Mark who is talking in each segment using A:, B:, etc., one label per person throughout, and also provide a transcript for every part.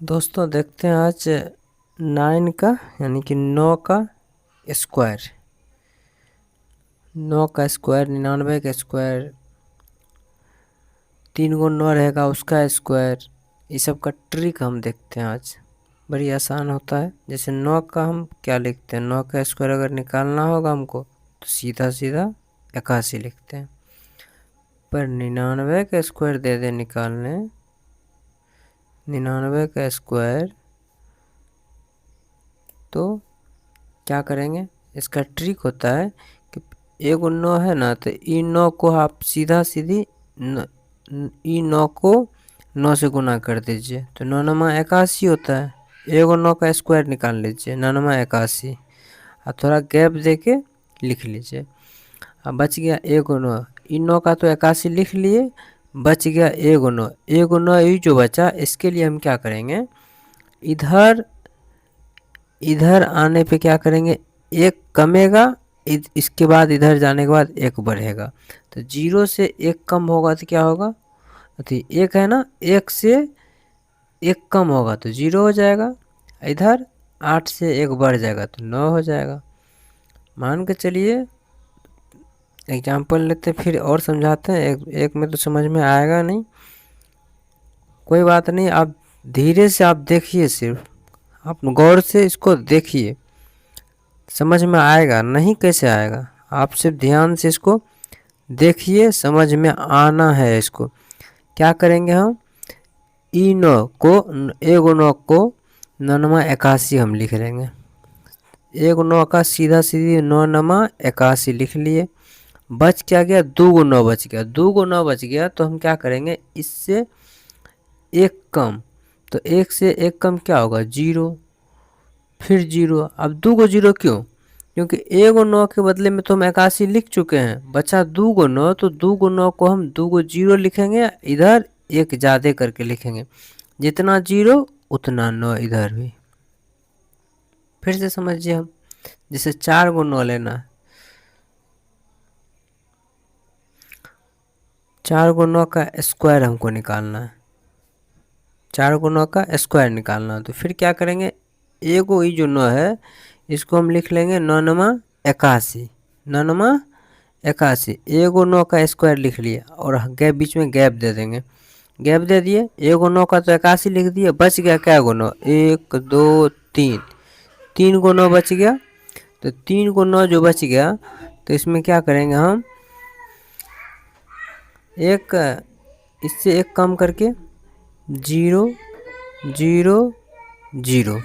A: दोस्तों देखते हैं आज 9 का यानी कि 9 का स्क्वायर। 9 का स्क्वायर 99 का स्क्वायर, 3 गुण 9 रहेगा उसका स्क्वायर। ये सब का ट्रिक हम देखते हैं आज। बड़ी आसान होता है। जैसे 9 का हम क्या लिखते हैं, 9 का स्क्वायर अगर निकालना होगा हमको तो सीधा सीधा 81 लिखते हैं। पर 99 का स्क्वायर दे दे निकालने, 99 का स्क्वायर, तो क्या करेंगे, इसका ट्रिक होता है कि एक 9 है ना, तो ई 9 को आप सीधा सीधी ई 9 को 9 से गुना कर दीजिए तो 9 नमा 81 होता है। एक 9 का स्क्वायर निकाल लीजिए, 9 नमा 81। और थोड़ा गैप दे के लिख लीजिए। अब बच गया एक 9, ई 9 का तो 81 लिख लिए, बच गया एक 9। एक 9 ये जो बचा, इसके लिए हम क्या करेंगे, इधर इधर आने पे क्या करेंगे, एक कमेगा, इसके बाद इधर जाने के बाद एक बढ़ेगा। तो 0 से एक कम होगा तो क्या होगा, तो एक है ना, एक से एक कम होगा तो 0 हो जाएगा। इधर 8 से एक बढ़ जाएगा तो 9 हो जाएगा। मान के चलिए एग्जाम्पल लेते फिर और समझाते हैं। एक में तो समझ में आएगा नहीं, कोई बात नहीं, आप धीरे से आप देखिए, सिर्फ आप गौर से इसको देखिए, समझ में आएगा। नहीं कैसे आएगा, आप सिर्फ ध्यान से इसको देखिए, समझ में आना है इसको। क्या करेंगे हम, ई 9 को, एक 9 को 9 81 हम लिख लेंगे। एक 9 का सीधा सीधी 9 81 लिख लिए। बच क्या गया, 2 9 बच गया। 2 9 बच गया तो हम क्या करेंगे, इससे एक कम, तो एक से एक कम क्या होगा, 0, फिर 0। अब 2 0 क्यों, क्योंकि एक 9 के बदले में तो हम 81 लिख चुके हैं, बचा 2 9, तो 2 9 को हम 2 0 लिखेंगे, इधर एक ज़्यादा करके लिखेंगे। जितना 0 उतना 9 इधर भी। फिर से समझिए, हम जैसे 4 9 लेना है, 4 9 का स्क्वायर हमको निकालना है। 4 9 का स्क्वायर निकालना है तो फिर क्या करेंगे, एगो ये जो 9 है इसको हम लिख लेंगे 9 81। 9 81, एगो 9 का स्क्वायर लिख लिए और गैप, बीच में गैप दे देंगे। गैप दे दिए, एगो 9 का तो 81 लिख दिए, बच गया क्या गो 9, 1 2 3, 3 गो 9 बच गया। तो 3 गो 9 जो बच गया, तो इसमें क्या करेंगे हम, एक इससे एक कम करके 0 0 0,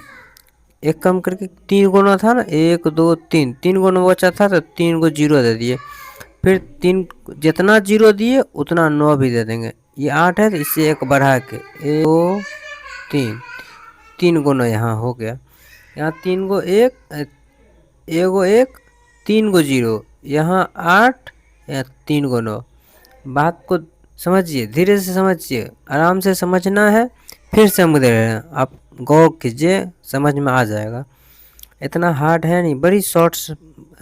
A: एक कम करके 3 गुना था ना, 1 2 3, 3 गुना बचा था तो 3 को 0 दे दिए। फिर 3 जितना 0 दिए उतना 9 भी दे देंगे। ये 8 है तो इससे एक बढ़ा के 1 2 3, 3 गुना यहाँ हो गया। यहाँ 3 को 1, एगो 1, 3 को 0, यहाँ 8 या 3 को 9। बात को समझिए, धीरे से समझिए, आराम से समझना है। फिर से हम दे रहे हैं, आप गौर कीजिए, समझ में आ जाएगा। इतना हार्ड है नहीं, बड़ी शॉर्ट्स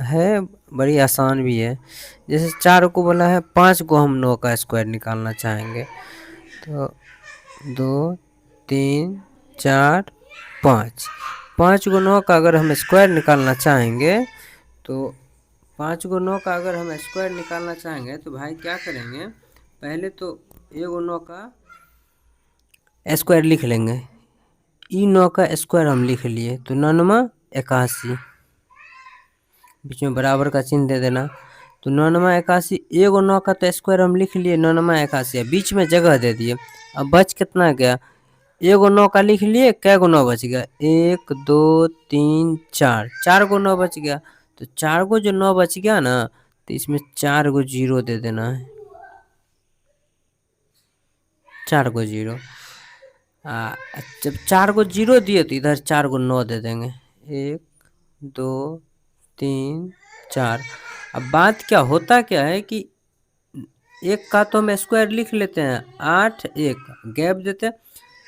A: है, बड़ी आसान भी है। जैसे 4 को बोला है, 5 को हम 9 का स्क्वायर निकालना चाहेंगे तो 2 3 4 5, 5 को 9 का अगर हम स्क्वायर निकालना चाहेंगे तो 5 को 9 का अगर हम स्क्वायर निकालना चाहेंगे तो भाई क्या करेंगे, पहले तो एक 9 का स्क्वायर लिख लेंगे। ई 9 का स्क्वायर हम लिख लिए तो 9 81, बीच में बराबर का चिन्ह दे देना। तो 9 81, एक 9 का तो स्क्वायर हम लिख लिए 9 81, बीच में जगह दे दिए। अब बच कितना गया, एक 9 का लिख लिए, कै गो 9 बच गया, 1 2 3 4, 4 गो 9 बच गया। तो 4 को जो 9 बच गया ना, तो इसमें 4 को 0 दे देना है, 4 को 0। जब 4 को 0 दिए तो इधर 4 को 9 दे देंगे, 1 2 3 4। अब बात क्या होता क्या है कि एक का तो हम स्क्वायर लिख लेते हैं, 8 1 गैप देते हैं।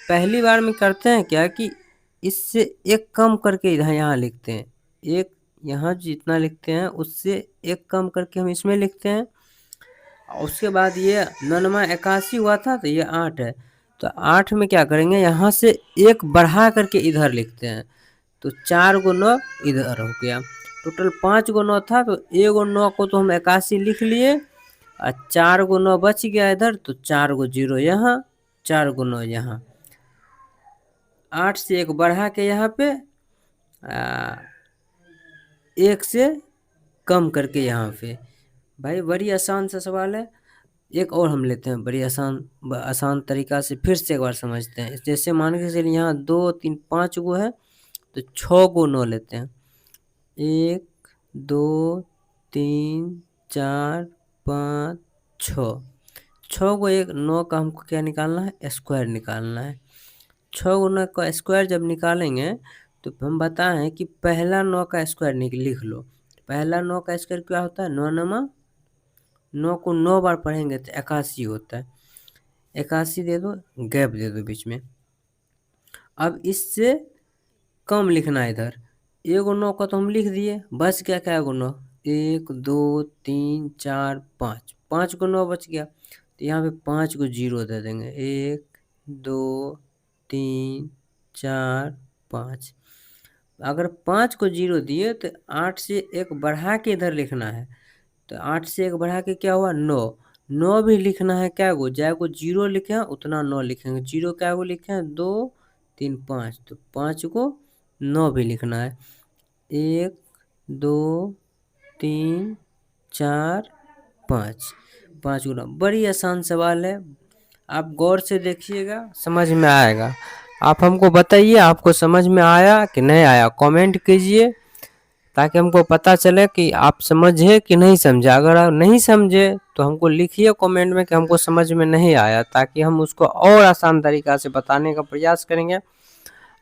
A: पहली बार में करते हैं क्या कि इससे एक कम करके इधर यहाँ लिखते हैं, एक यहाँ जितना लिखते हैं उससे एक कम करके हम इसमें लिखते हैं। और उसके बाद ये 9 81 हुआ था तो ये 8 है, तो 8 में क्या करेंगे, यहाँ से एक बढ़ा करके इधर लिखते हैं, तो 4 को 9 इधर हो गया। टोटल 5 को 9 था, तो 1 को 9 को तो हम 81 लिख लिए, और 4 को 9 बच गया इधर, तो 4 को 0 यहाँ, 4 को 9 यहाँ। 8 से 1 बढ़ा के यहाँ पे 1 से कम करके यहाँ पे। भाई बड़ी आसान सा सवाल है। एक और हम लेते हैं, बड़ी आसान तरीका से फिर से एक बार समझते हैं। जैसे मान के चलिए यहाँ 2 3 5 गो है, तो 6 को 9 लेते हैं। 1 2 3 4 5 6, 6 को 1 9 का हमको क्या निकालना है, स्क्वायर निकालना है। 6 को 9 का स्क्वायर जब निकालेंगे तो हम बताएं कि पहला 9 का स्क्वायर लिख लो। पहला 9 का स्क्वायर क्या होता है, 9 नमा 9 को 9 बार पढ़ेंगे तो 81 होता है। 81 दे दो, गैप दे दो बीच में। अब इससे कम लिखना है इधर। 1 को 9 का तो हम लिख दिए, बच गया क्या, 9 1 2 3 4 5, 5 को 9 बच गया, तो यहाँ पे 5 को 0 दे देंगे। 1 2 3 4 5। अगर 5 को 0 दिए तो 8 से 1 बढ़ा के इधर लिखना है, तो 8 से 1 बढ़ा के क्या हुआ, 9। 9 भी लिखना है क्या गो, जाए को 0 लिखे हैं उतना 9 लिखेंगे। 0 क्या गो लिखे हैं, 2 3 5, तो 5 को 9 भी लिखना है। 1 2 3 4 5, 5 गुना। बड़ी आसान सवाल है, आप गौर से देखिएगा, समझ में आएगा। आप हमको बताइए आपको समझ में आया कि नहीं आया, कमेंट कीजिए, ताकि हमको पता चले कि आप समझे कि नहीं समझे। अगर आप नहीं समझे तो हमको लिखिए कमेंट में कि हमको समझ में नहीं आया, ताकि हम उसको और आसान तरीका से बताने का प्रयास करेंगे।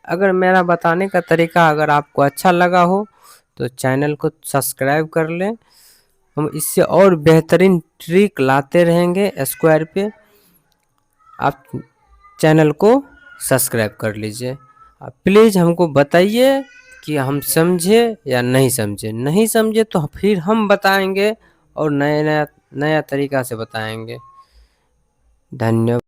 A: अगर मेरा बताने का तरीका अगर आपको अच्छा लगा हो तो चैनल को सब्सक्राइब कर लें। हम इससे और बेहतरीन ट्रिक लाते रहेंगे स्क्वायर पे। आप चैनल को सब्सक्राइब कर लीजिए। आप प्लीज़ हमको बताइए कि हम समझे या नहीं समझे। नहीं समझे तो फिर हम बताएंगे और नया तरीका से बताएंगे। धन्यवाद।